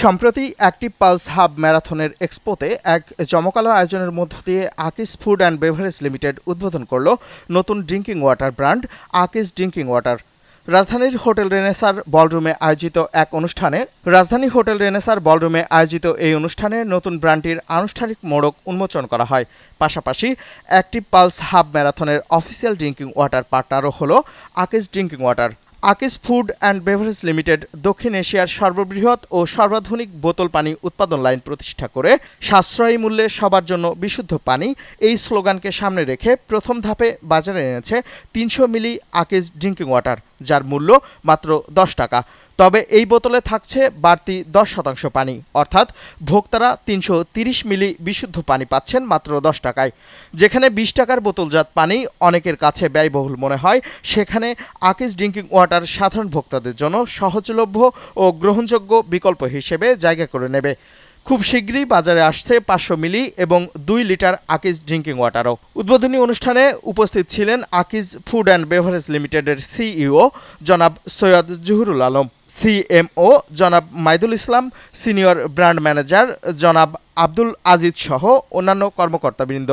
সম্প্রতি active pulse hub ম্যারাথনের এক্সপোতে এক জমকালো আয়োজনের মধ্য দিয়ে Akij food and beverage limited উদ্বোধন করল নতুন drinking water brand Akij drinking water. রাজধানী হোটেল রেনেসার বলরুমে আয়োজিত এই অনুষ্ঠানে নতুন ব্র্যান্ডটির আনুষ্ঠানিক মোড়ক উন্মোচন করা হয়। পাশাপাশি অ্যাক্টিভ পালস হাব ম্যারাথনের অফিসিয়াল ড্রিঙ্কিং ওয়াটার পার্টনারও হল Akij drinking water. Akij food and beverage limited দক্ষিণ এশিয়ার সর্ববৃহৎ ও সর্বাধুনিক বোতল পানি উৎপাদন লাইন প্রতিষ্ঠা করে সাশ্রয়ী মূল্যে সবার জন্য বিশুদ্ধ পানি এই স্লোগানকে সামনে রেখে প্রথম ধাপে বাজারে এনেছে ৩০০ মিলি আকিজ ড্রিঙ্কিং ওয়াটার, যার মূল্য মাত্র ১০ টাকা। তবে এই বোতলে থাকছে বাড়তি ১০% পানি, অর্থাৎ ভোক্তারা ৩৩০ মিলি বিশুদ্ধ পানি পাচ্ছেন মাত্র ১০ টাকায়। যেখানে ২০ টাকার বোতলজাত পানি অনেকের কাছে ব্যয়বহুল মনে হয়, সেখানে আকিজ ড্রিঙ্কিং ওয়াটার সাধারণ ভোক্তাদের জন্য সহজলভ্য ও গ্রহণযোগ্য বিকল্প হিসেবে জায়গা করে নেবে। খুব শীঘ্রই বাজারে আসছে ৫০০ মিলি এবং ২ লিটার আকিজ ড্রিঙ্কিং ওয়াটারও। উদ্বোধনী অনুষ্ঠানে উপস্থিত ছিলেন আকিজ ফুড অ্যান্ড বেভারেজ লিমিটেডের সিইও জনাব সৈয়দ জহুরুল আলম, সিএমও জনাব মাইদুল ইসলাম, সিনিয়র ব্র্যান্ড ম্যানেজার জনাব আব্দুল আজিজ সহ অন্যান্য কর্মকর্তাবৃন্দ।